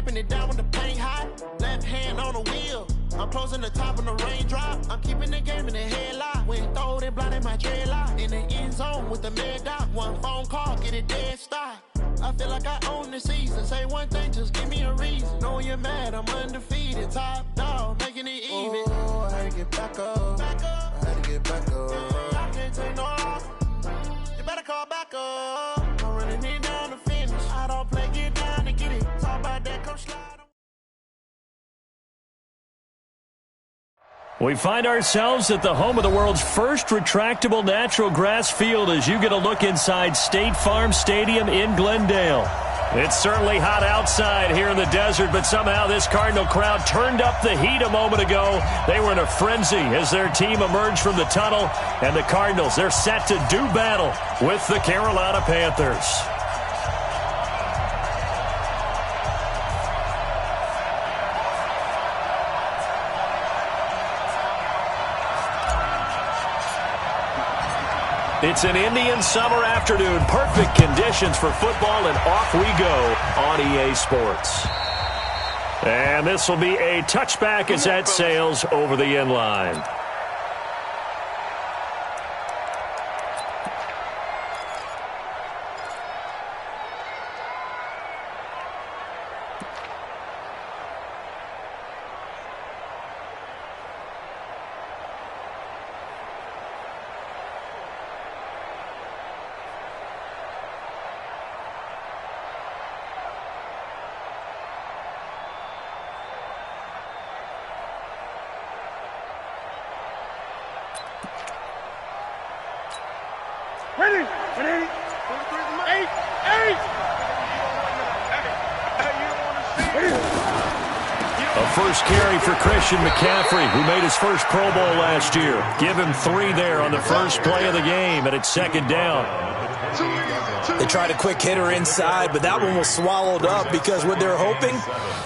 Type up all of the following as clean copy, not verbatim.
wiping it down when the paint hot. Left hand on the wheel. I'm closing the top on the raindrop. I'm keeping the game in the headlock. When throwed and blinded my dreadlock. In the end zone with the mad dot. One phone call, get it dead stop. I feel like I own the season. Say one thing, just give me a reason. Knowing you're mad, I'm undefeated. Top dog, making it even. Oh, I had to get back up. Back up. I had to get back up. I can't take no loss. You better call back up. I'm running it down to finish. I don't play, get down to get it. Talk about that, come slide. We find ourselves at the home of the world's first retractable natural grass field as you get a look inside State Farm Stadium in Glendale. It's certainly hot outside here in the desert, but somehow this Cardinal crowd turned up the heat a moment ago. They were in a frenzy as their team emerged from the tunnel, and the Cardinals, they're set to do battle with the Carolina Panthers. It's an Indian summer afternoon. Perfect conditions for football, and off we go on EA Sports. And this will be a touchback as that sails over the end line. First carry for Christian McCaffrey, who made his first Pro Bowl last year. Give him 3 there on the first play of the game, and it's second down. They tried a quick hitter inside, but that one was swallowed up because what they're hoping,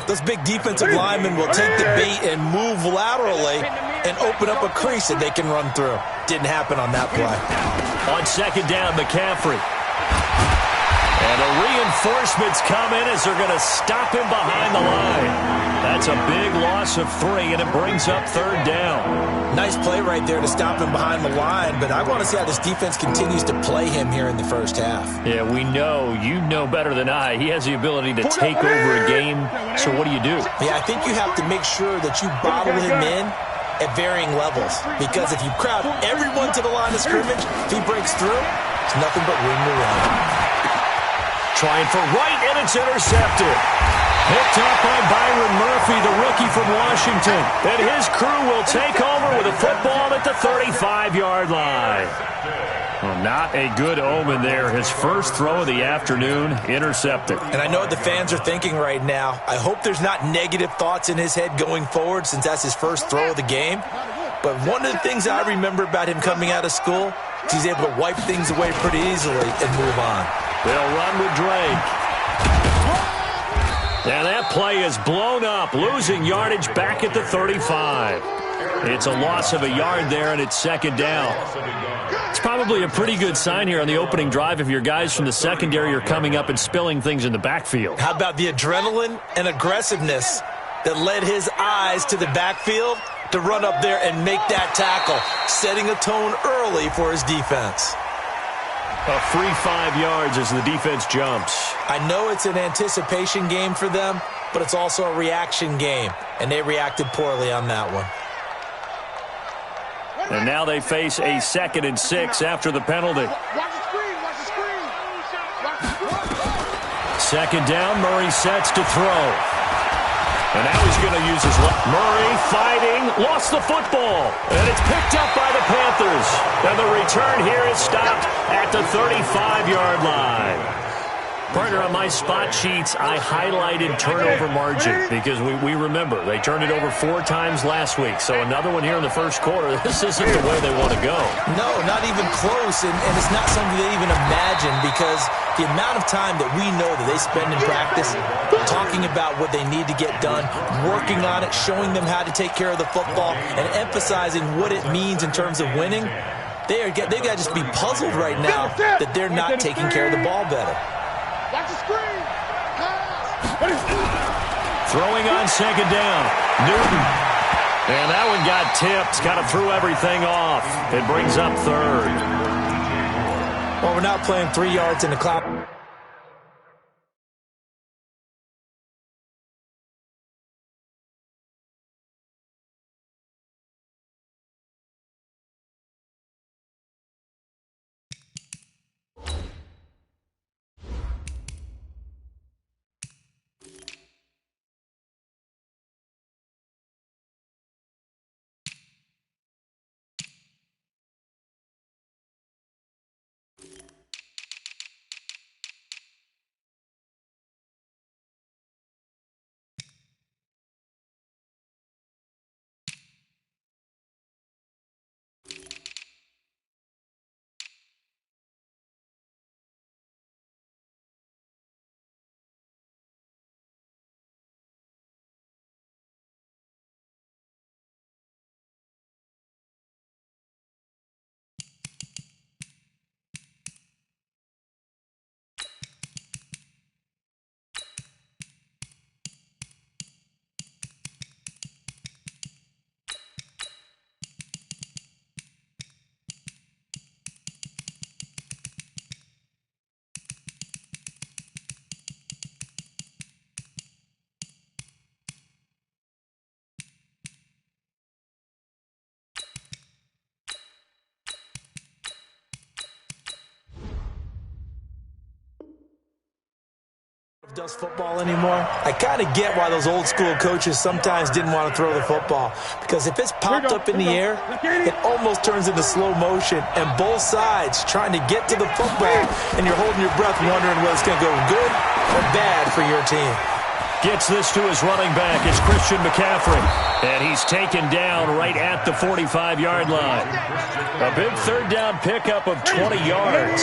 those big defensive linemen will take the bait and move laterally and open up a crease that they can run through. Didn't happen on that play. On second down, McCaffrey. And the reinforcements come in as they're going to stop him behind the line. That's a big loss of 3, and it brings up third down. Nice play right there to stop him behind the line, but I want to see how this defense continues to play him here in the first half. Yeah, we know. You know better than I. He has the ability to take over a game, so what do you do? Yeah, I think you have to make sure that you bottle him in at varying levels, because if you crowd everyone to the line of scrimmage, if he breaks through, it's nothing but room to run. Trying for right, and it's intercepted. Picked up by Byron Murphy, the rookie from Washington. And his crew will take over with a football at the 35-yard line. Well, not a good omen there. His first throw of the afternoon, intercepted. And I know what the fans are thinking right now. I hope there's not negative thoughts in his head going forward since that's his first throw of the game. But one of the things I remember about him coming out of school is he's able to wipe things away pretty easily and move on. They'll run with Drake. And that play is blown up, losing yardage back at the 35. It's a loss of a yard there, and it's second down. It's probably a pretty good sign here on the opening drive if your guys from the secondary are coming up and spilling things in the backfield. How about the adrenaline and aggressiveness that led his eyes to the backfield to run up there and make that tackle, setting a tone early for his defense. A free 5 yards as the defense jumps. I know it's an anticipation game for them, but it's also a reaction game, and they reacted poorly on that one. And now they face a 2nd and 6 after the penalty. Second down, Murray sets to throw. And now he's going to use his left. Murray fighting, lost the football. And it's picked up by the Panthers. And the return here is stopped at the 35-yard line. Partner, on my spot sheets, I highlighted turnover margin because we remember they turned it over 4 times last week. So another one here in the first quarter. This isn't the way they want to go. No, not even close. And it's not something they even imagine because the amount of time that we know that they spend in practice talking about what they need to get done, working on it, showing them how to take care of the football, and emphasizing what it means in terms of winning, they've got to just be puzzled right now that they're not taking care of the ball better. Watch the screen. Throwing on second down. Newton. And that one got tipped. Kind of threw everything off. It brings up third. Well, we're not playing 3 yards in the clock. Does football anymore. I kind of get why those old school coaches sometimes didn't want to throw the football, because if it's popped up in the air, it almost turns into slow motion, and both sides trying to get to the football, and you're holding your breath wondering whether it's going to go good or bad for your team. Gets this to his running back. It's Christian McCaffrey, and he's taken down right at the 45-yard line. A big third down pickup of 20 yards.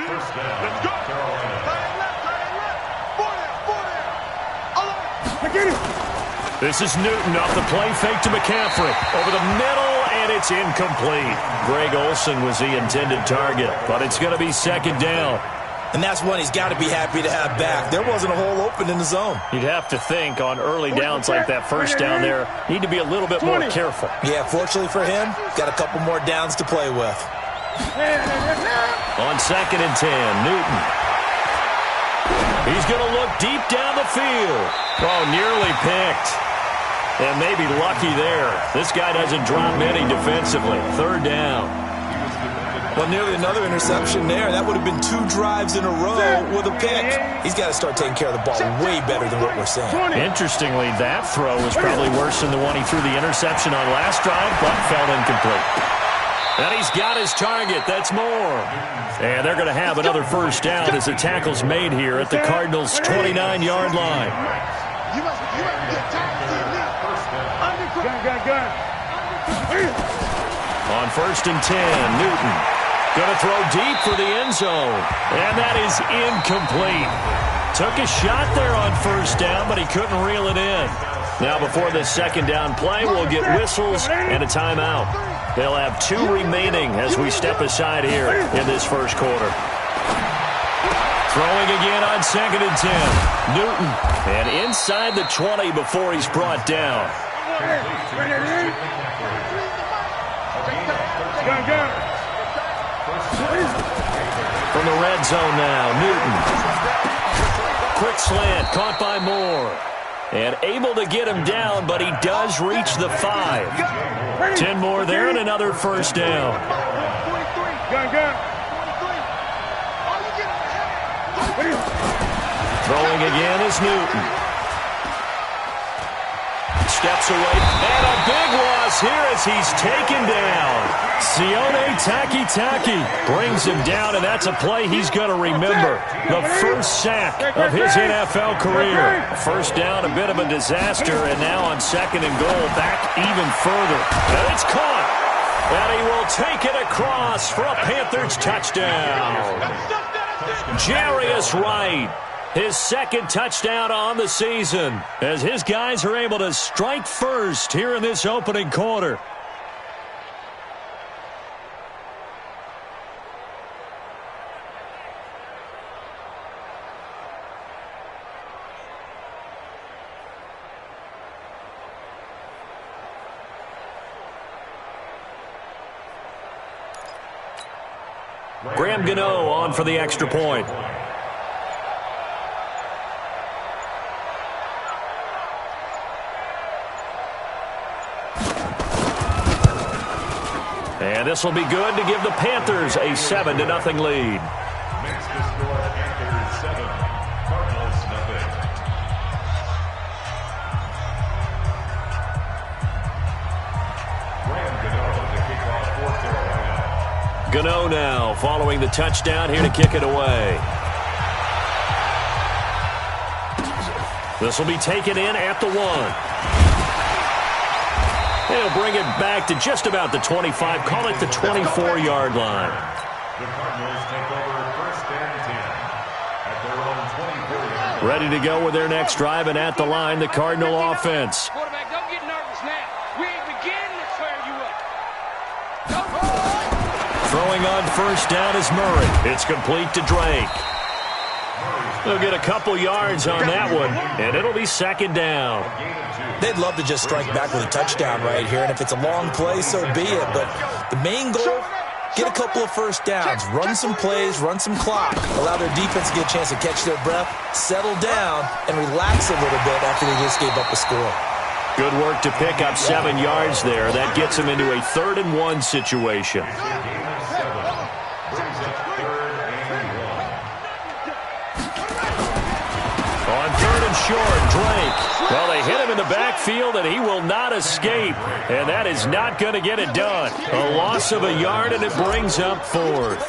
Let's go. This is Newton off the play fake to McCaffrey. Over the middle, and it's incomplete. Greg Olsen was the intended target, but it's going to be second down. And that's one he's got to be happy to have back. There wasn't a hole open in the zone. You'd have to think on early downs like that first down there, need to be a little bit more careful. Yeah, fortunately for him, got a couple more downs to play with. On second and 10, Newton. He's going to look deep down the field. Oh, nearly picked. And maybe lucky there. This guy doesn't drop many defensively. Third down. Well, nearly another interception there. That would have been 2 drives in a row with a pick. He's got to start taking care of the ball way better than what we're seeing. Interestingly, that throw was probably worse than the one he threw the interception on last drive, but fell incomplete. And he's got his target. That's more. And they're going to have another first down as the tackle's made here at the Cardinals' 29-yard line. On first and 10, Newton going to throw deep for the end zone. And that is incomplete. Took a shot there on first down, but he couldn't reel it in. Now before this second down play, we'll get whistles and a timeout. They'll have 2 remaining as we step aside here in this first quarter. Throwing again on second and 10. Newton. And inside the 20 before he's brought down. From the red zone now, Newton. Quick slant, caught by Moore. And able to get him down, but he does reach the 5. 10 more there and another first down. Throwing again is Newton. Steps away, and a big loss here as he's taken down. Sione Takitaki brings him down, and that's a play he's going to remember. The first sack of his NFL career. First down, a bit of a disaster, and now on second and goal, back even further. And it's caught, and he will take it across for a Panthers touchdown. Jarius Wright. His second touchdown on the season as his guys are able to strike first here in this opening quarter. Graham Gano on for the extra point. And this will be good to give the Panthers a 7-0 lead. Makes the score Panthers 7, Cardinals 0. Graham Gano to kick off for Carolina. Gano now following the touchdown here to kick it away. This will be taken in at the 1. They'll bring it back to just about the 25, call it the 24-yard line. The Cardinals take over 1st and 10 at their own 24-yard line. Ready to go with their next drive, and at the line, the Cardinal offense. Quarterback, don't get nervous now. We ain't beginning to clear you up. Throwing on 1st down is Murray. It's complete to Drake. They'll get a couple yards on that one, and it'll be 2nd down. They'd love to just strike back with a touchdown right here, and if it's a long play, so be it. But the main goal, get a couple of 1st downs, run some plays, run some clock, allow their defense to get a chance to catch their breath, settle down, and relax a little bit after they just gave up a score. Good work to pick up 7 yards there. That gets them into a 3rd and 1 situation. On 3rd and short, Drake. Well, they hit him in the backfield, and he will not escape. And that is not going to get it done. A loss of a yard, and it brings up 4th.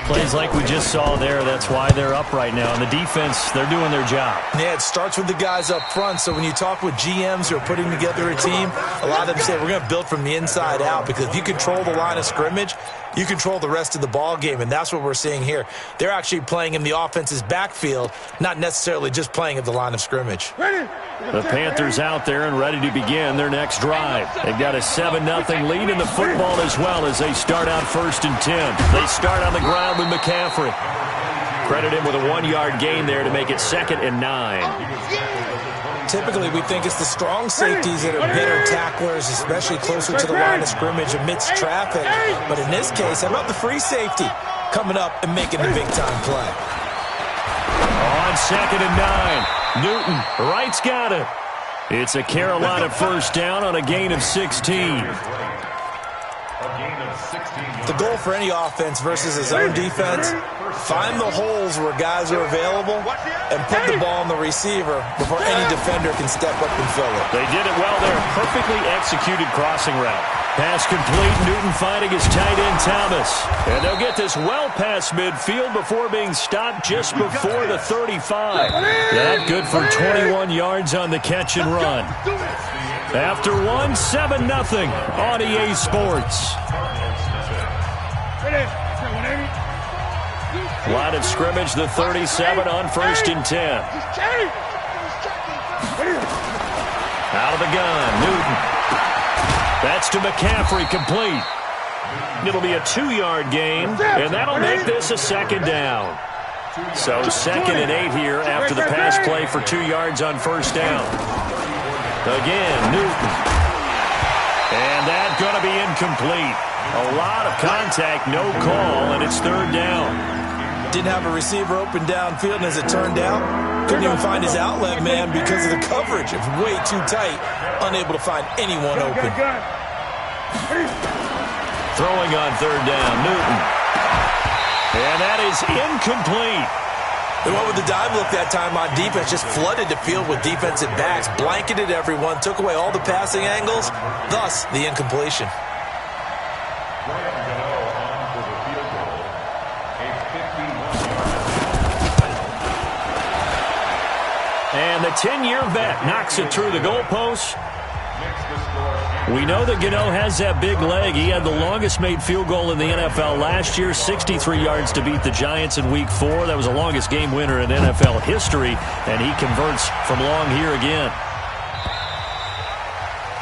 Plays like we just saw there, that's why they're up right now. And the defense, they're doing their job. Yeah, it starts with the guys up front. So when you talk with GMs who are putting together a team, a lot of them say we're going to build from the inside out, because if you control the line of scrimmage, you control the rest of the ball game, and that's what we're seeing here. They're actually playing in the offense's backfield, not necessarily just playing at the line of scrimmage. The Panthers out there and ready to begin their next drive. They've got a 7-0 lead in the football as well as they start out 1st and 10. They start on the ground with McCaffrey. Credit him with a 1-yard gain there to make it 2nd and 9. Typically, we think it's the strong safeties that are better tacklers, especially closer to the line of scrimmage amidst traffic. But in this case, how about the free safety coming up and making the big-time play? On 2nd and 9, Newton, right's got it. It's a Carolina 1st down on a gain of 16. The goal for any offense versus a zone defense, find the holes where guys are available and put the ball on the receiver before any defender can step up and fill it. They did it well there. Perfectly executed crossing route. Pass complete. Newton finding his tight end Thomas. And they'll get this well past midfield before being stopped just before the 35. That good for 21 yards on the catch and run. After 7-0 on EA Sports. Line of scrimmage, the 37 on 1st and 10. Out of the gun, Newton. That's to McCaffrey, complete. It'll be a 2-yard gain, and that'll make this a 2nd down. So 2nd and 8 here after the pass play for 2 yards on 1st down. Again, Newton. And that's going to be incomplete. A lot of contact, no call, and it's 3rd down. Didn't have a receiver open downfield, and as it turned out, couldn't even find his outlet man because of the coverage. It's way too tight, unable to find anyone open. Throwing on 3rd down, Newton. And that is incomplete. They went with the dive look that time on defense, just flooded the field with defensive backs, blanketed everyone, took away all the passing angles, thus the incompletion. And the 10-year vet knocks it through the goalpost. We know that Gano has that big leg. He had the longest made field goal in the NFL last year, 63 yards to beat the Giants in Week 4. That was the longest game winner in NFL history, and he converts from long here again.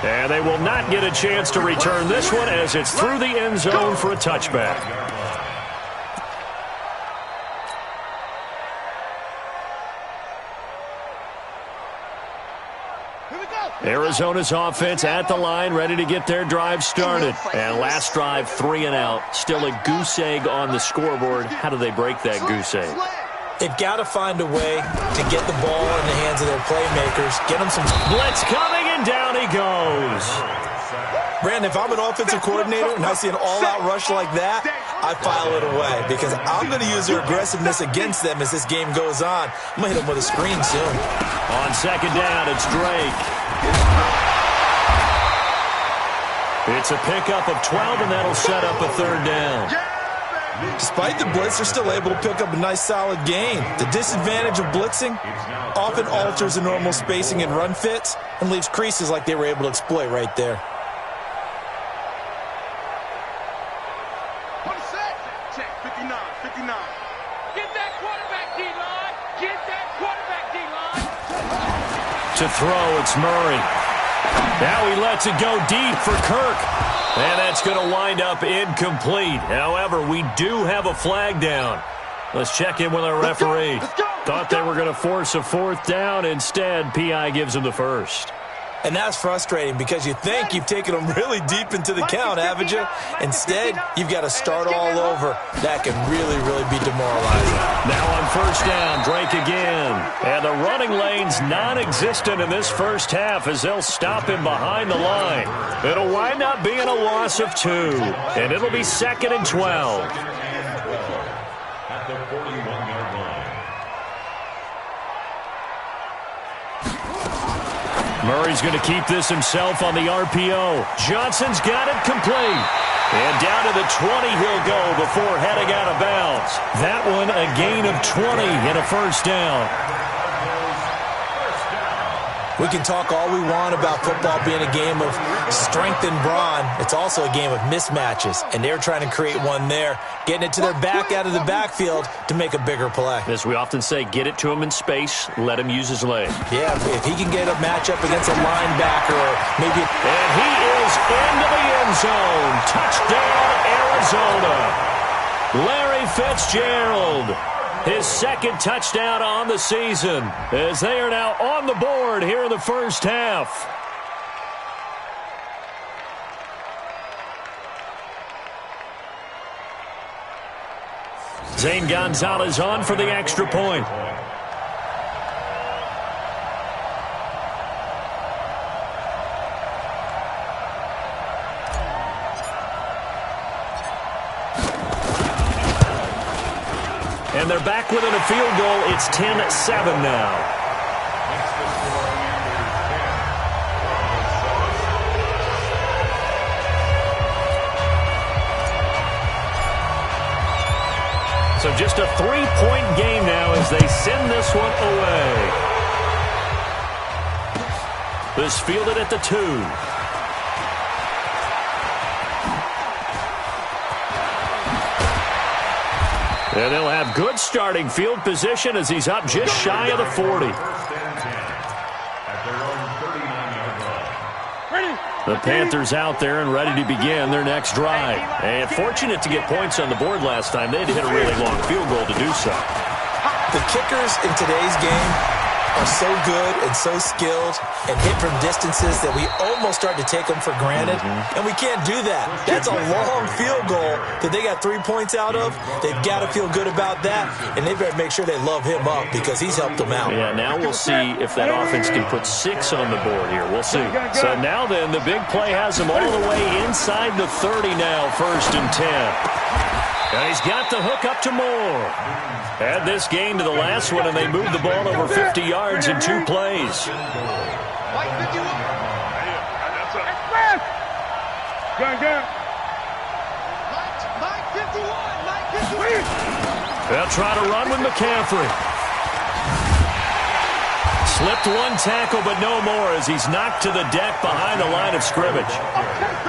And they will not get a chance to return this one as it's through the end zone for a touchback. Arizona's offense at the line, ready to get their drive started. And last drive, 3 and out. Still a goose egg on the scoreboard. How do they break that goose egg? They've got to find a way to get the ball in the hands of their playmakers. Get them some blitz coming, and down he goes. Brandon, if I'm an offensive coordinator and I see an all-out rush like that, I file it away because I'm going to use their aggressiveness against them as this game goes on. I'm going to hit them with a screen soon. On second down, it's Drake. It's a pickup of 12, and that'll set up a third down. Despite the blitz, they're still able to pick up a nice, solid gain. The disadvantage of blitzing often alters the normal spacing and run fits and leaves creases like they were able to exploit right there. Check, 59. Get that quarterback, D-line. Get that quarterback, D-line. To throw, it's Murray. Now he lets it go deep for Kirk. And that's going to wind up incomplete. However, we do have a flag down. Let's check in with our referee. Thought they were going to force a fourth down. Instead, P.I. gives them the first. And that's frustrating because you think you've taken them really deep into the count, haven't you? Instead, you've got to start all over. That can really, really be demoralizing. Now on first down, Drake again. And the running lane's non-existent in this first half as they'll stop him behind the line. It'll wind up being a loss of 2. And it'll be 2nd and 12. At the 41-yard line. Murray's going to keep this himself on the RPO. Johnson's got it complete. And down to the 20 he'll go before heading out of bounds. That one a gain of 20 and a first down. We can talk all we want about football being a game of strength and brawn. It's also a game of mismatches, and they're trying to create one there, getting it to their back out of the backfield to make a bigger play. As we often say, get it to him in space, let him use his leg. Yeah, if he can get a matchup against a linebacker or maybe... And he is into the end zone. Touchdown, Arizona. Larry Fitzgerald. His second touchdown on the season as they are now on the board here in the first half. Zane Gonzalez on for the extra point. And they're back within a field goal. It's 10-7 now. So just a 3-point game now as they send this one away. This fielded at the 2. And they'll have good starting field position as he's up just shy of the 40. The Panthers out there and ready to begin their next drive. And fortunate to get points on the board last time. They had to hit a really long field goal to do so. The kickers in today's game are so good and so skilled and hit from distances that we almost start to take them for granted. And we can't do that. That's a long field goal that they got 3 points out of. They've got to feel good about that, and they better make sure they love him up because he's helped them out. Yeah, now we'll see if that offense can put 6 on the board here. We'll see. So now then, the big play has him all the way inside the 30 now, 1st and 10. And he's got the hook up to Moore. Add this game to the last one, and they moved the ball over 50 yards in 2 plays. They'll try to run with McCaffrey. Slipped one tackle, but no more as he's knocked to the deck behind the line of scrimmage.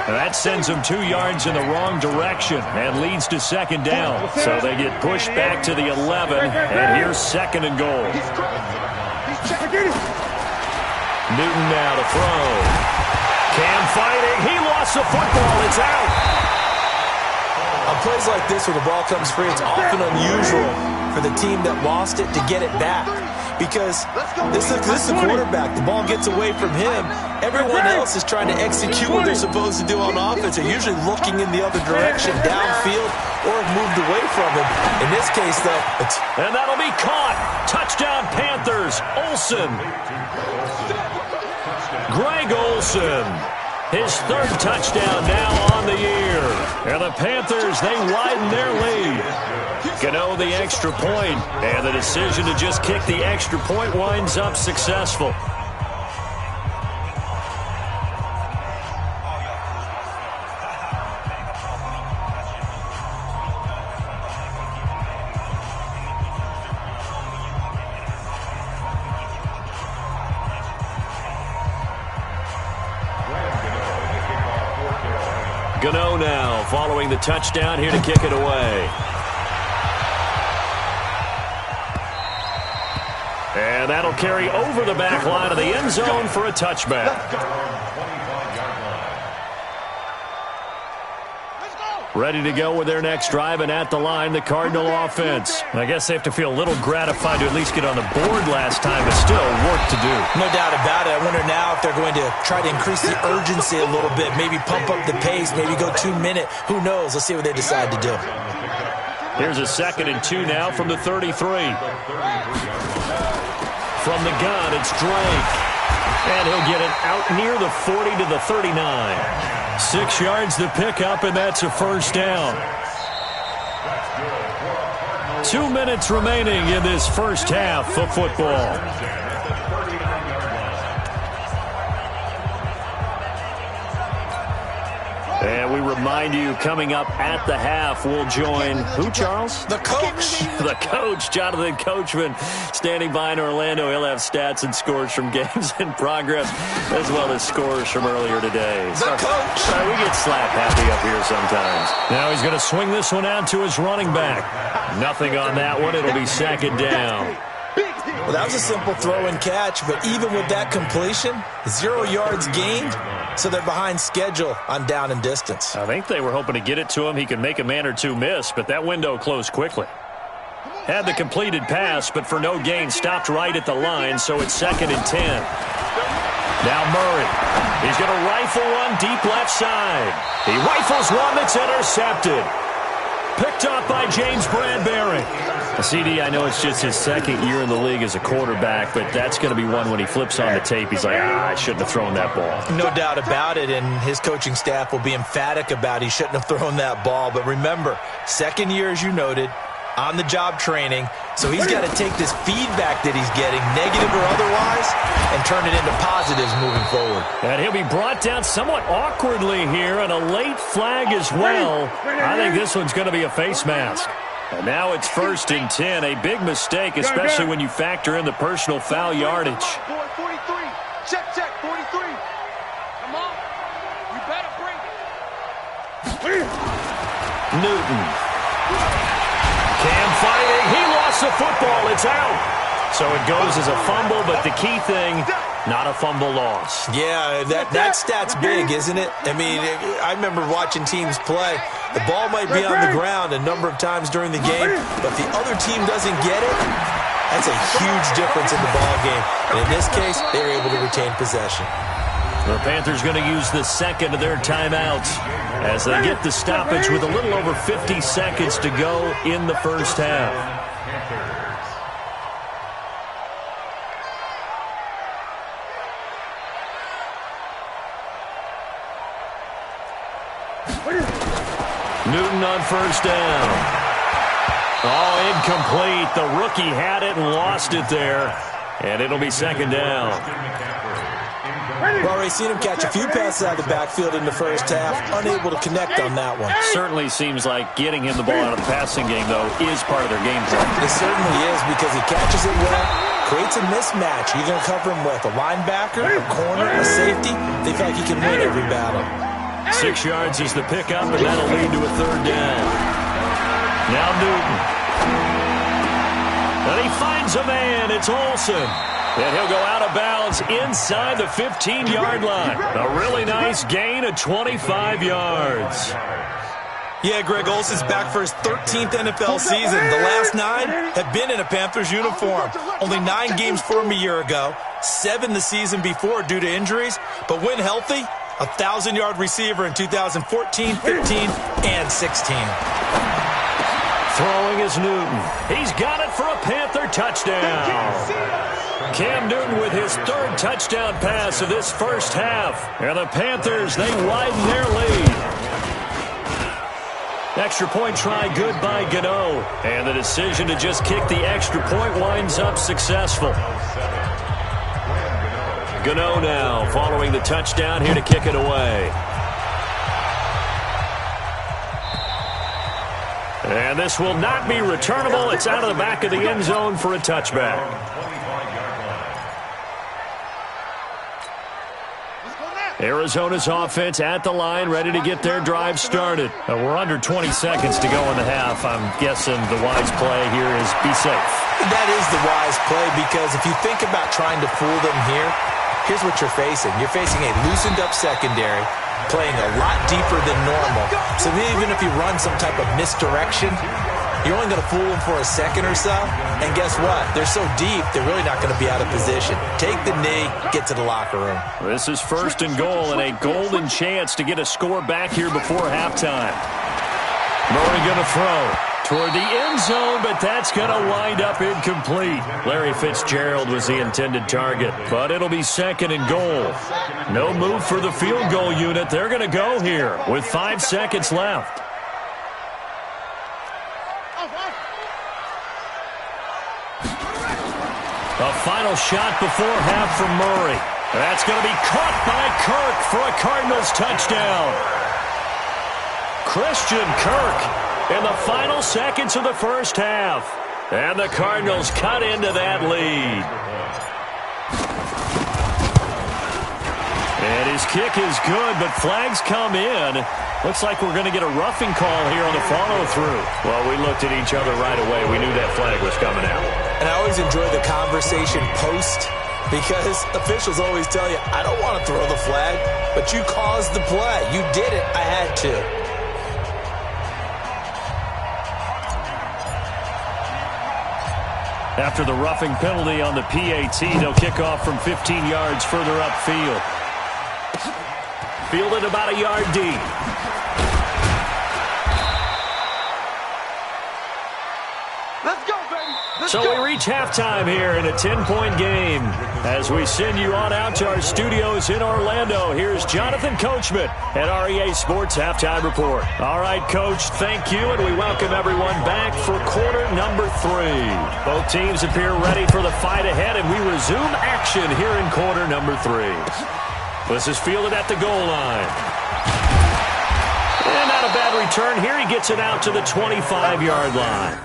And that sends him 2 yards in the wrong direction and leads to 2nd down. So they get pushed back to the 11, and here's 2nd and goal. Newton now to throw. Cam fighting. He lost the football. It's out. On plays like this where the ball comes free, it's often unusual for the team that lost it to get it back. because this is the quarterback. The ball gets away from him. Everyone else is trying to execute what they're supposed to do on offense. They're usually looking in the other direction, downfield, or have moved away from him. In this case, though, and that'll be caught. Touchdown, Panthers. Olsen. Greg Olsen. His third touchdown now on the year. And the Panthers, they widen their lead. Gano the extra point, and the decision to just kick the extra point winds up successful. Gano now following the touchdown, here to kick it away. And that'll carry over the back line of the end zone for a touchback. Ready to go with their next drive, and at the line, the Cardinal offense. I guess they have to feel a little gratified to at least get on the board last time, but still work to do. No doubt about it. I wonder now if they're going to try to increase the urgency a little bit, maybe pump up the pace, maybe go 2 minute. Who knows? Let's see what they decide to do. Here's a 2nd and 2 now from the 33. From the gun, it's Drake. And he'll get it out near the 40 to the 39. 6 yards to pick up, and that's a first down. 2 minutes remaining in this first half of football. And we remind you, coming up at the half, we'll join who, Charles? The coach. The coach, Jonathan Coachman, standing by in Orlando. He'll have stats and scores from games in progress, as well as scores from earlier today. The coach. Sorry, we get slap happy up here sometimes. Now he's going to swing this one out to his running back. Nothing on that one. It'll be 2nd down. Well, that was a simple throw and catch, but even with that completion, 0 yards gained, so they're behind schedule on down and distance. I think they were hoping to get it to him. He could make a man or two miss, but that window closed quickly. Had the completed pass, but for no gain, stopped right at the line, so it's 2nd and 10. Now Murray. He's going to rifle one deep left side. He rifles one that's intercepted. Picked up by James Bradbury. CD, I know it's just his 2nd year in the league as a quarterback, but that's going to be one when he flips on the tape. He's like, I shouldn't have thrown that ball. No doubt about it, and his coaching staff will be emphatic about he shouldn't have thrown that ball. But remember, 2nd year, as you noted, on-the-job training, so he's got to take this feedback that he's getting, negative or otherwise, and turn it into positives moving forward. And he'll be brought down somewhat awkwardly here, and a late flag as well. I think this one's going to be a face mask. And now it's 1st and 10, a big mistake, especially when you factor in the personal foul yardage. 43. Check, 43. Come on. You better bring it. Newton. Cam fighting. He lost the football. It's out. So it goes as a fumble, but the key thing, not a fumble loss. Yeah, that stat's big, isn't it? I mean, I remember watching teams play. The ball might be on the ground a number of times during the game, but if the other team doesn't get it, that's a huge difference in the ball game. And in this case, they were able to retain possession. The Panthers going to use the 2nd of their timeouts as they get the stoppage with a little over 50 seconds to go in the first half. Newton on 1st down. Oh, incomplete. The rookie had it and lost it there. And it'll be 2nd down. Well, we've seen him catch a few passes out of the backfield in the first half, unable to connect on that one. Certainly seems like getting him the ball out of the passing game, though, is part of their game plan. It certainly is, because he catches it well, creates a mismatch. You're going to cover him with a linebacker, a corner, a safety. They feel like he can win every battle. 6 yards is the pickup, and that'll lead to a 3rd down. Now Newton. And he finds a man. It's Olsen. And he'll go out of bounds inside the 15-yard line. A really nice gain of 25 yards. Yeah, Greg Olson's back for his 13th NFL season. The last 9 have been in a Panthers uniform. Only 9 games for him a year ago, 7 the season before due to injuries. But when healthy, a 1,000-yard receiver in 2014, 15, and 16. Throwing is Newton. He's got it for a Panther touchdown. Cam Newton with his 3rd touchdown pass of this first half. And the Panthers, they widen their lead. Extra point try good by Gano. And the decision to just kick the extra point winds up successful. Gano now following the touchdown here to kick it away. And this will not be returnable. It's out of the back of the end zone for a touchback. Arizona's offense at the line, ready to get their drive started. We're under 20 seconds to go in the half. I'm guessing the wise play here is be safe. That is the wise play, because if you think about trying to fool them here, here's what you're facing. You're facing a loosened-up secondary, playing a lot deeper than normal. So even if you run some type of misdirection, you're only going to fool them for a second or so. And guess what? They're so deep, they're really not going to be out of position. Take the knee, get to the locker room. This is 1st and goal, and a golden chance to get a score back here before halftime. Murray going to throw toward the end zone, but that's going to wind up incomplete. Larry Fitzgerald was the intended target, but it'll be 2nd and goal. No move for the field goal unit. They're going to go here with 5 seconds left. A final shot before half from Murray. That's going to be caught by Kirk for a Cardinals touchdown. Christian Kirk in the final seconds of the first half. And the Cardinals cut into that lead. And his kick is good, but flags come in. Looks like we're going to get a roughing call here on the follow-through. Well, we looked at each other right away. We knew that flag was coming out. And I always enjoy the conversation post, because officials always tell you, I don't want to throw the flag, but you caused the play. You did it. I had to. After the roughing penalty on the PAT, they'll kick off from 15 yards further upfield. Fielded about a yard deep. Let's go, baby. So we reach halftime here in a 10-point game. As we send you on out to our studios in Orlando, here's Jonathan Coachman at REA Sports Halftime Report. All right, Coach, thank you, and we welcome everyone back for quarter number 3. Both teams appear ready for the fight ahead, and we resume action here in quarter number 3. This is fielded at the goal line. And not a bad return here. He gets it out to the 25-yard line.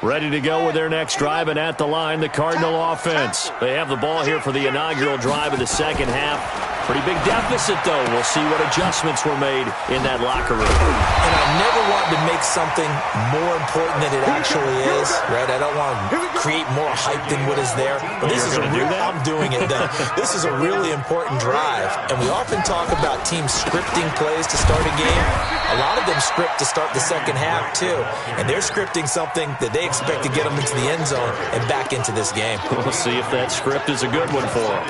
Ready to go with their next drive, and at the line, the Cardinal offense. They have the ball here for the inaugural drive of the second half. Pretty big deficit, though. We'll see what adjustments were made in that locker room. And I never want to make something more important than it actually is, right? I don't want to create more hype than what is there. But this is I'm doing it, though. This is a really important drive. And we often talk about teams scripting plays to start a game. A lot of them script to start the second half, too. And they're scripting something that they expect to get them into the end zone and back into this game. We'll see if that script is a good one for them.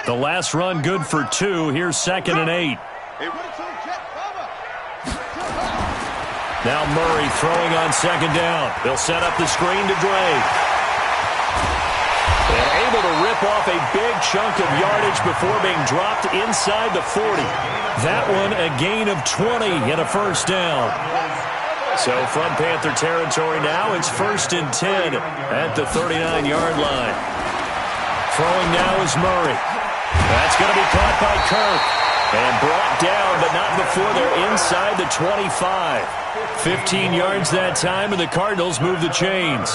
The last run good for 2. Here's 2nd and 8. Now Murray throwing on 2nd down. They'll set up the screen to Drake. And able to rip off a big chunk of yardage before being dropped inside the 40. That one a gain of 20 and a first down. So from Panther territory now, it's 1st and 10 at the 39-yard line. Throwing now is Murray. That's going to be caught by Kirk and brought down, but not before they're inside the 25. 15 yards that time, and the Cardinals move the chains.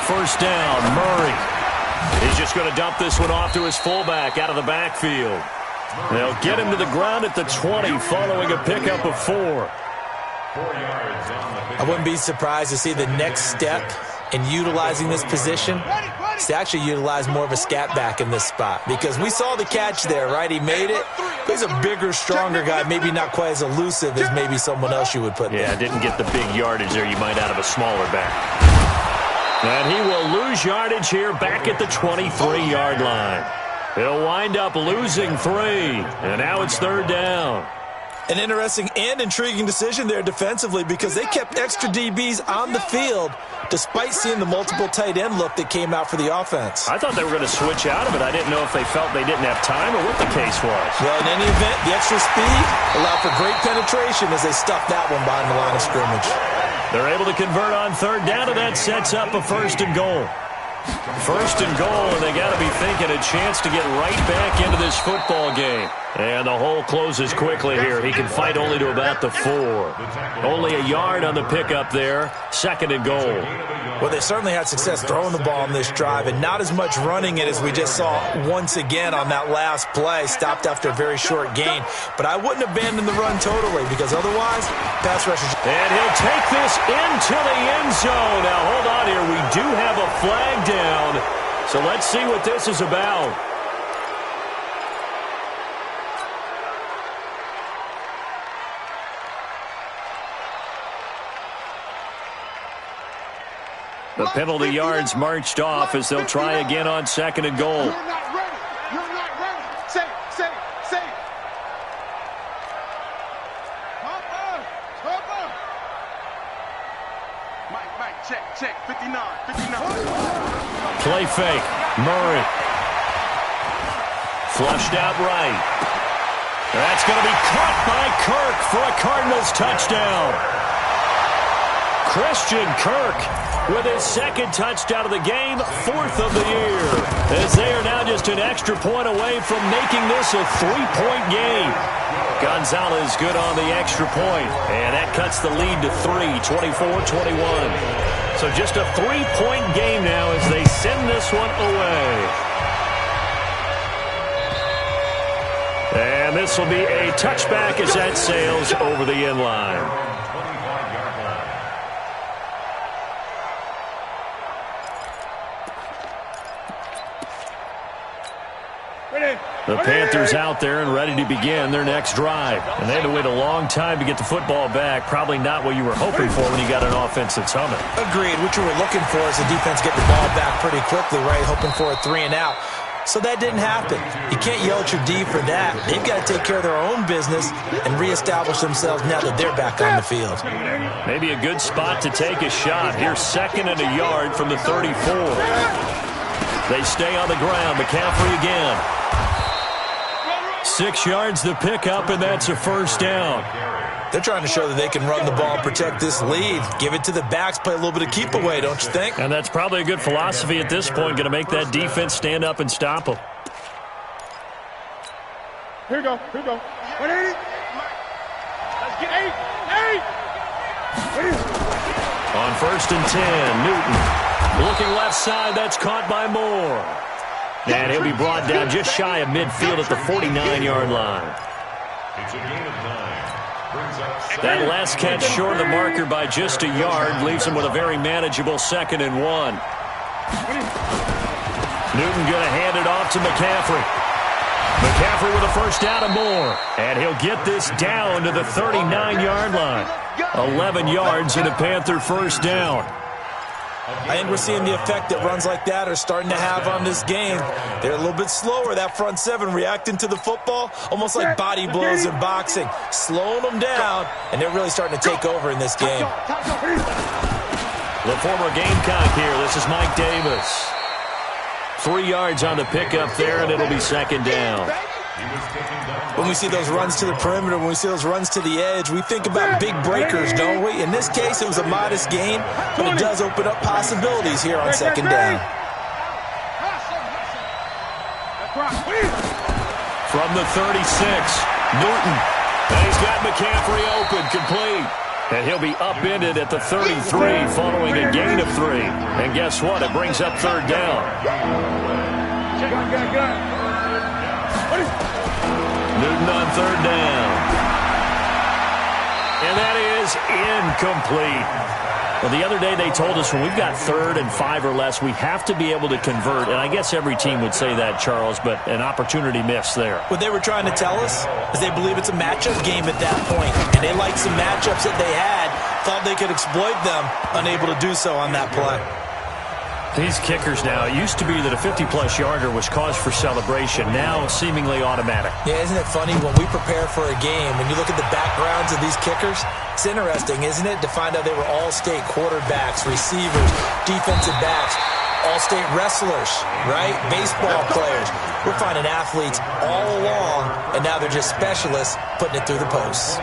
First down, Murray. He's just going to dump this one off to his fullback out of the backfield. They'll get him to the ground at the 20 following a pickup of 4. I wouldn't be surprised to see the next step in utilizing this position is to actually utilize more of a scat back in this spot, because we saw the catch there, right? He made it. He's a bigger, stronger guy, maybe not quite as elusive as maybe someone else you would put there. Yeah, didn't get the big yardage there you might out of a smaller back. And he will lose yardage here back at the 23-yard line. He'll wind up losing 3, and now it's 3rd down. An interesting and intriguing decision there defensively, because they kept extra DBs on the field despite seeing the multiple tight end look that came out for the offense. I thought they were going to switch out of it. I didn't know if they felt they didn't have time or what the case was. Well, in any event, the extra speed allowed for great penetration as they stuffed that one behind the line of scrimmage. They're able to convert on 3rd down, and that sets up a 1st and goal. 1st and goal, and they got to be thinking a chance to get right back into this football game. And the hole closes quickly here. He can fight only to about the 4. Only a yard on the pickup there. 2nd and goal. Well, they certainly had success throwing the ball on this drive, and not as much running it as we just saw once again on that last play. Stopped after a very short gain. But I wouldn't abandon the run totally, because otherwise, pass rushers. And he'll take this into the end zone. Now, hold on here. We do have a flag down. So let's see what this is about. The penalty yards marched off as they'll try again on 2nd and goal. You're not ready. You're not ready. Say it. Come on. Mike, check. 59. Play fake. Murray. Flushed out right. That's going to be caught by Kirk for a Cardinals touchdown. Christian Kirk with his 2nd touchdown of the game, 4th of the year, as they are now just an extra point away from making this a 3-point game. Gonzalez good on the extra point, and that cuts the lead to 3, 24-21. So just a 3-point game now as they send this one away. And this will be a touchback as that sails over the end line. The Panthers out there and ready to begin their next drive. And they had to wait a long time to get the football back. Probably not what you were hoping for when you got an offense that's humming. Agreed. What you were looking for is the defense get the ball back pretty quickly, right? Hoping for a 3 and out. So that didn't happen. You can't yell at your D for that. They've got to take care of their own business and reestablish themselves now that they're back on the field. Maybe a good spot to take a shot. Here's 2nd and a yard from the 34. They stay on the ground. McCaffrey again. 6 yards the pickup, and that's a first down. They're trying to show that they can run the ball, protect this lead. Give it to the backs, play a little bit of keep away, don't you think? And that's probably a good philosophy at this point, going to make that defense stand up and stop them. Here we go. 180. Let's get 8. On 1st and 10, Newton. Looking left side, that's caught by Moore. And he'll be brought down just shy of midfield at the 49-yard line. It's a gain of 9. That last catch short of the marker by just a yard leaves him with a very manageable 2nd and 1. Newton going to hand it off to McCaffrey. McCaffrey with a first down and more. And he'll get this down to the 39-yard line. 11 yards and a Panther first down. I think we're seeing the effect that runs like that are starting to have on this game. They're a little bit slower, that front seven, reacting to the football, almost like body blows in boxing, slowing them down, and they're really starting to take over in this game. The former Gamecock here. This is Mike Davis. 3 yards on the pickup there, and it'll be 2nd down. When we see those runs to the perimeter, when we see those runs to the edge, we think about big breakers, don't we? In this case, it was a modest gain, but it does open up possibilities here on 2nd down. From the 36, Newton. And he's got McCaffrey open, complete. And he'll be upended at the 33 following a gain of 3. And guess what? It brings up 3rd down. Newton on 3rd down. And that is incomplete. Well, the other day they told us when we've got 3rd and 5 or less, we have to be able to convert. And I guess every team would say that, Charles, but an opportunity missed there. What they were trying to tell us is they believe it's a matchup game at that point. And they liked some matchups that they had, thought they could exploit them, unable to do so on that play. These kickers now, it used to be that a 50-plus yarder was cause for celebration. Now, seemingly automatic. Yeah, isn't it funny? When we prepare for a game, when you look at the backgrounds of these kickers, it's interesting, isn't it, to find out they were all-state quarterbacks, receivers, defensive backs, all-state wrestlers, right? Baseball players. We're finding athletes all along, and now they're just specialists putting it through the posts.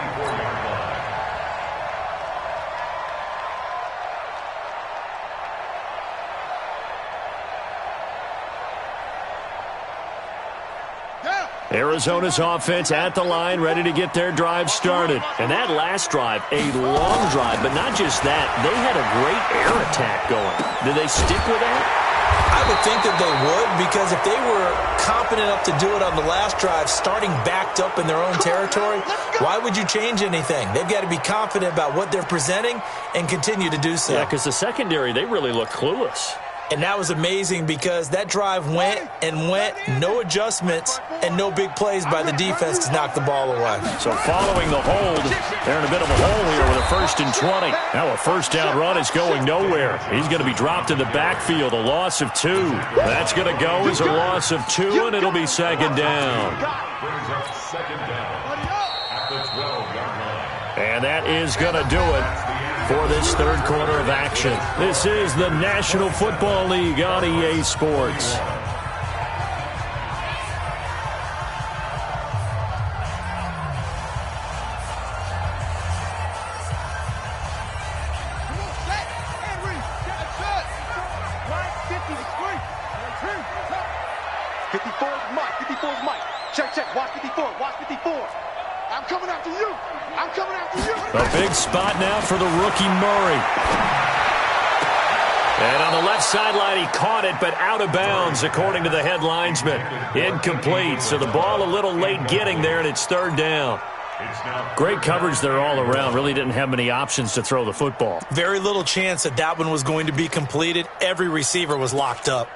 Arizona's offense at the line, ready to get their drive started. And that last drive, a long drive, but not just that. They had a great air attack going. Did they stick with that? I would think that they would, because if they were competent enough to do it on the last drive, starting backed up in their own territory, why would you change anything? They've got to be confident about what they're presenting and continue to do so. Yeah, because the secondary, they really look clueless. And that was amazing because that drive went and went, no adjustments, and no big plays by the defense to knock the ball away. So following the hold, they're in a bit of a hole here with a 1st and 20. Now a first down run is going nowhere. He's going to be dropped in the backfield, a loss of 2. That's going to go as a loss of 2, and it'll be 2nd down. And that is going to do it for this 3rd quarter of action. This is the National Football League on EA Sports. A big spot now for the rookie Murray. And on the left sideline, he caught it, but out of bounds, according to the head linesman. Incomplete, so the ball a little late getting there, and it's 3rd down. Great coverage there all around. Really didn't have many options to throw the football. Very little chance that that one was going to be completed. Every receiver was locked up.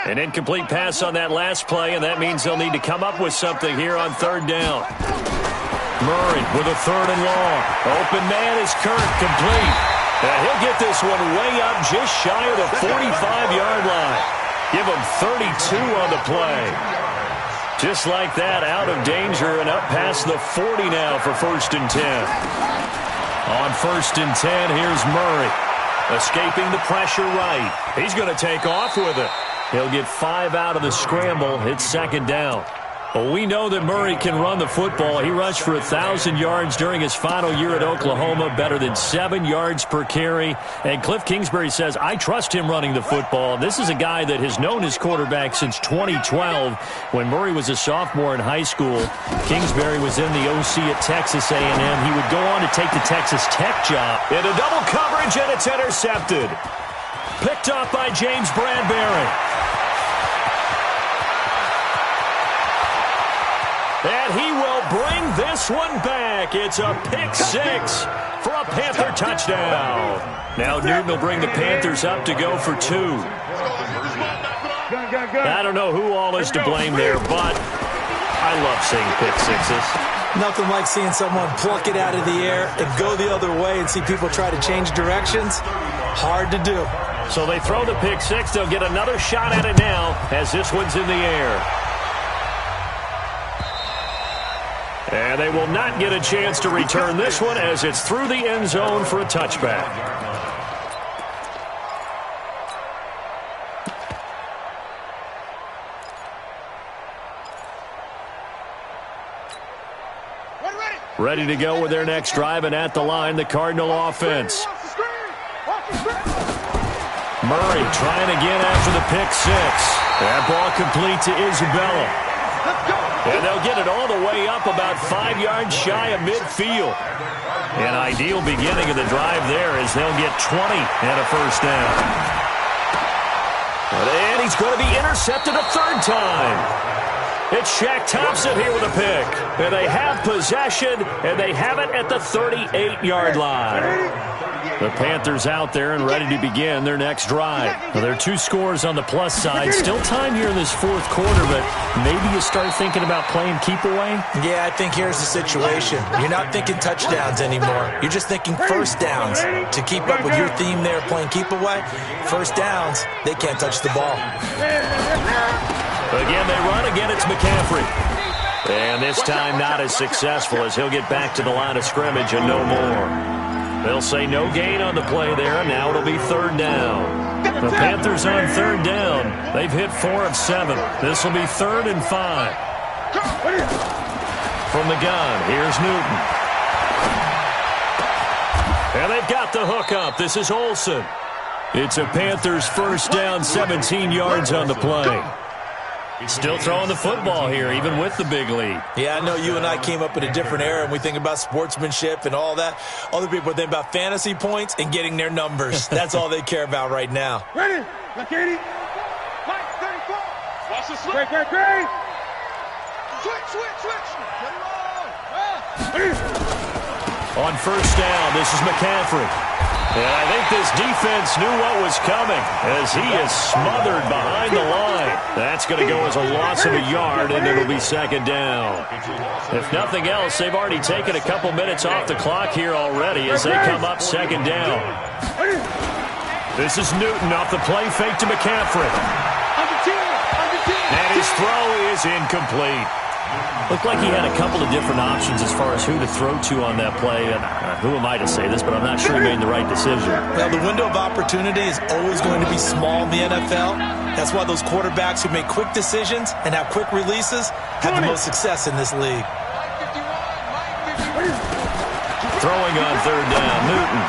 An incomplete pass on that last play, and that means they'll need to come up with something here on 3rd down. Murray with a 3rd and long. Open man is Kirk, complete. And he'll get this one way up just shy of the 45-yard line. Give him 32 on the play. Just like that, out of danger and up past the 40 now for 1st and 10. On 1st and 10, here's Murray. Escaping the pressure right. He's going to take off with it. He'll get 5 out of the scramble. It's 2nd down. Well, we know that Murray can run the football. He rushed for 1,000 yards during his final year at Oklahoma, better than 7 yards per carry. And Cliff Kingsbury says, I trust him running the football. This is a guy that has known his quarterback since 2012 when Murray was a sophomore in high school. Kingsbury was in the OC at Texas A&M. He would go on to take the Texas Tech job. Into double coverage, and it's intercepted. Picked off by James Bradbury. And he will bring this one back. It's a pick 6 for a Panther touchdown. Now Newton will bring the Panthers up to go for 2. I don't know who all is to blame there, but I love seeing pick 6s. Nothing like seeing someone pluck it out of the air and go the other way and see people try to change directions. Hard to do. So they throw the pick 6. They'll get another shot at it now as this one's in the air. And they will not get a chance to return this one as it's through the end zone for a touchback. Ready to go with their next drive, and at the line, the Cardinal offense. Murray trying again after the pick 6. That ball complete to Isabella. And they'll get it all the way up about 5 yards shy of midfield. An ideal beginning of the drive there as they'll get 20 and a 1st down. And he's going to be intercepted a 3rd time. It's Shaq Thompson here with a pick. And they have possession, and they have it at the 38-yard line. The Panthers out there and ready to begin their next drive. Well, there are 2 scores on the plus side. Still time here in this 4th quarter, but maybe you start thinking about playing keep away? Yeah, I think here's the situation. You're not thinking touchdowns anymore. You're just thinking 1st downs. To keep up with your theme there, playing keep away, 1st downs, they can't touch the ball. Again, they run. Again, it's McCaffrey. And this time not as successful as he'll get back to the line of scrimmage and no more. They'll say no gain on the play there, and now it'll be 3rd down. The Panthers on 3rd down. They've hit 4 of 7. This will be 3rd and 5. From the gun, here's Newton. And they've got the hook up. This is Olsen. It's a Panthers 1st down, 17 yards on the play. Still throwing the football here, even with the big lead. Yeah, I know you and I came up in a different era, and we think about sportsmanship and all that. Other people think about fantasy points and getting their numbers. That's all they care about right now. Ready? Like 80. Mike, 34. Watch the slip. Great. Switch. On 1st down, this is McCaffrey. And I think this defense knew what was coming as he is smothered behind the line. That's going to go as a loss of a yard, and it'll be 2nd down. If nothing else, they've already taken a couple minutes off the clock here already as they come up 2nd down. This is Newton off the play fake to McCaffrey. And his throw is incomplete. Looked like he had a couple of different options as far as who to throw to on that play. And who am I to say this, but I'm not sure he made the right decision. Well, the window of opportunity is always going to be small in the NFL. That's why those quarterbacks who make quick decisions and have quick releases have the most success in this league. Throwing on 3rd down, Newton.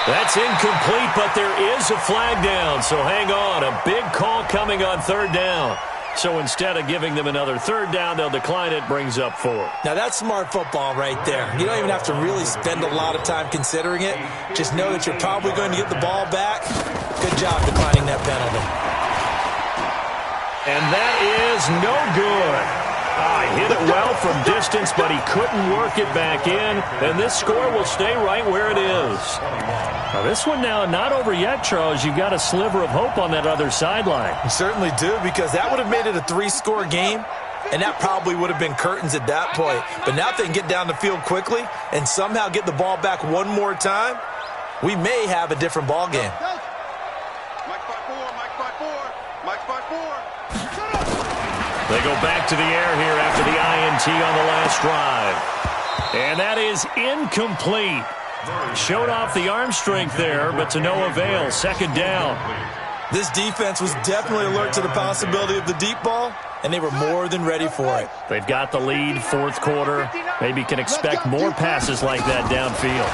That's incomplete, but there is a flag down, so hang on. A big call coming on 3rd down. So instead of giving them another 3rd down, they'll decline it, brings up 4. Now that's smart football right there. You don't even have to really spend a lot of time considering it. Just know that you're probably going to get the ball back. Good job declining that penalty. And that is no good. He hit it well from distance, but he couldn't work it back in. And this score will stay right where it is. Now this one now not over yet, Charles. You've got a sliver of hope on that other sideline. You certainly do, because that would have made it a 3-score game, and that probably would have been curtains at that point. But now if they can get down the field quickly and somehow get the ball back one more time, we may have a different ball game. Mike 5-4. They go back to the air here after the INT on the last drive. And that is incomplete. Showed off the arm strength there, but to no avail. Second down. This defense was definitely alert to the possibility of the deep ball, and they were more than ready for it. They've got the lead, fourth quarter. Maybe can expect more passes like that downfield.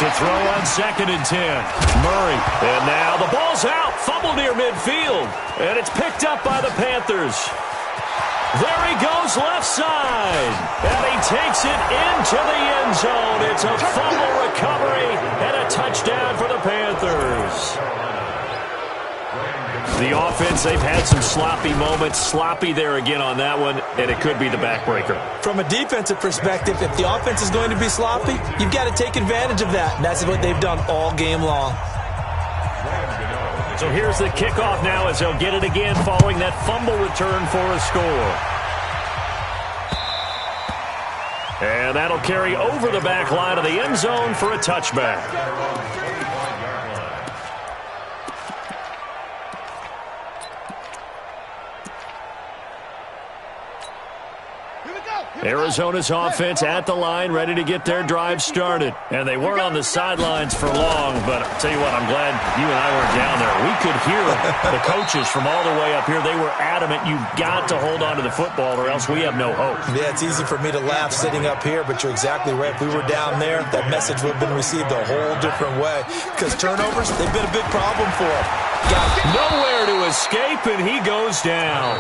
To throw on 2nd and 10. Murray. And now the ball's out. Fumble near midfield. And it's picked up by the Panthers. There he goes left side. And he takes it into the end zone. It's a fumble recovery and a touchdown for the Panthers. The offense, they've had some sloppy moments. Sloppy there again on that one, and it could be the backbreaker. From a defensive perspective, if the offense is going to be sloppy, you've got to take advantage of that, and that's what they've done all game long. So here's the kickoff now as they'll get it again following that fumble return for a score. And that'll carry over the back line of the end zone for a touchback. Arizona's offense at the line, ready to get their drive started. And they weren't on the sidelines for long, but I'll tell you what, I'm glad you and I weren't down there. We could hear the coaches from all the way up here. They were adamant, you've got to hold on to the football or else we have no hope. Yeah, it's easy for me to laugh sitting up here, but you're exactly right. If we were down there, that message would have been received a whole different way. Because turnovers, they've been a big problem for them. Nowhere to escape, and he goes down.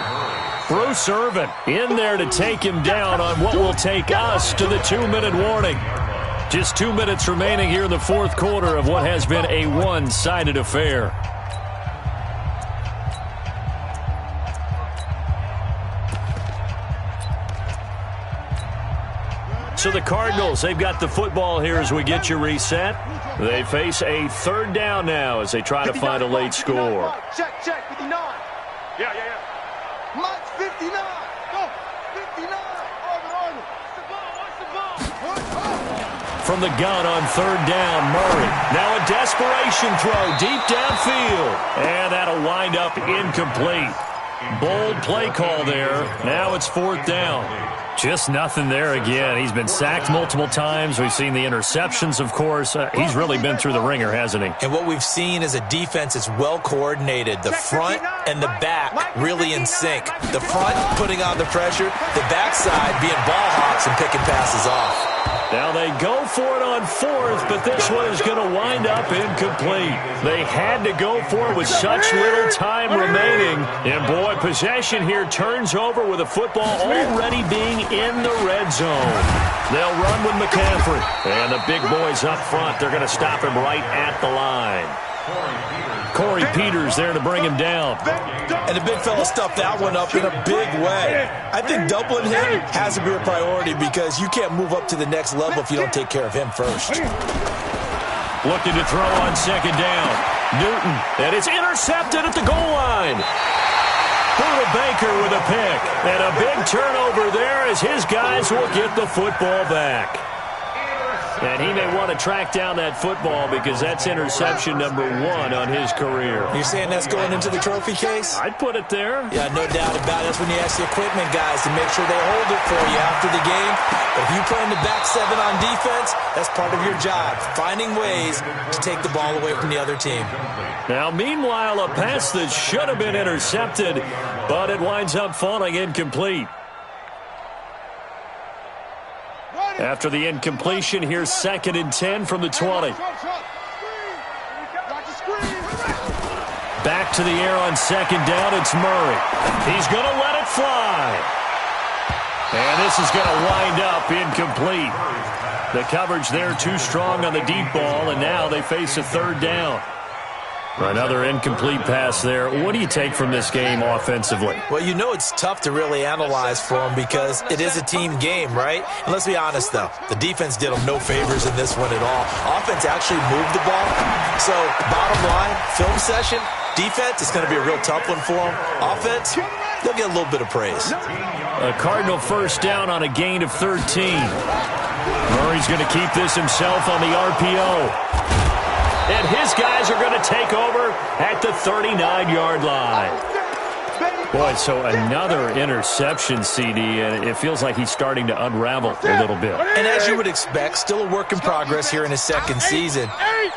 Bruce Irvin in there to take him down on what will take us to the 2-minute warning. Just 2 minutes remaining here in the fourth quarter of what has been a one-sided affair. So the Cardinals, they've got the football here as we get you reset. They face a third down now as they try to find a late score. Check, 59. Yeah. Mike, 59. Go, 59. On. What's the ball? From the gun on third down, Murray. Now a desperation throw deep downfield. And that'll wind up incomplete. Bold play call there. Now it's fourth down. Just nothing there again. He's been sacked multiple times. We've seen the interceptions, of course. He's really been through the ringer, hasn't he? And what we've seen is a defense that's well coordinated. The front and the back really in sync. The front putting on the pressure. The backside being ball hawks and picking passes off. Now they go for it on fourth, but this one is going to wind up incomplete. They had to go for it with such little time remaining. And boy, possession here turns over with the football already being in the red zone. They'll run with McCaffrey. And the big boys up front, they're going to stop him right at the line. Corey Peters there to bring him down. And the big fella stuffed that one up in a big way. I think doubling him has to be a priority because you can't move up to the next level if you don't take care of him first. Looking to throw on second down. Newton, and it's intercepted at the goal line. Buda Baker with a pick. And a big turnover there as his guys will get the football back. And he may want to track down that football because that's interception number 1 on his career. You're saying that's going into the trophy case? I'd put it there. Yeah, no doubt about it. That's when you ask the equipment guys to make sure they hold it for you after the game. But if you play in the back 7 on defense, that's part of your job, finding ways to take the ball away from the other team. Now, meanwhile, a pass that should have been intercepted, but it winds up falling incomplete. After the incompletion, here's 2nd and 10 from the 20. Back to the air on second down, it's Murray. He's going to let it fly. And this is going to wind up incomplete. The coverage there too strong on the deep ball, and now they face a third down. Another incomplete pass there. What do you take from this game offensively? Well, you know it's tough to really analyze for them because it is a team game, right? And let's be honest, though. The defense did them no favors in this one at all. Offense actually moved the ball. So, bottom line, film session, defense is going to be a real tough one for them. Offense, they'll get a little bit of praise. A Cardinal first down on a gain of 13. Murray's going to keep this himself on the RPO. And his guys are going to take over at the 39-yard line. Boy, so another interception, CD, and it feels like he's starting to unravel a little bit. And as you would expect, still a work in progress here in his second season.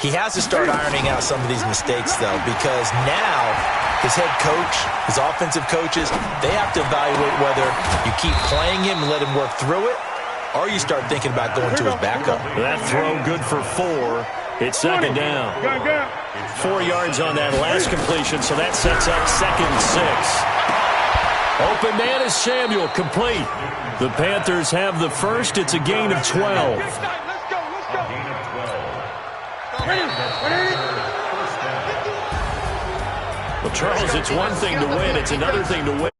He has to start ironing out some of these mistakes, though, because now his head coach, his offensive coaches, they have to evaluate whether you keep playing him and let him work through it, or you start thinking about going to his backup. That throw good for 4. It's second down. 4 yards on that last completion, so that sets up 2nd and 6. Open man is Samuel, complete. The Panthers have the first. It's a gain of 12. Let's go. Well, Charles, it's one thing to win. It's another thing to win.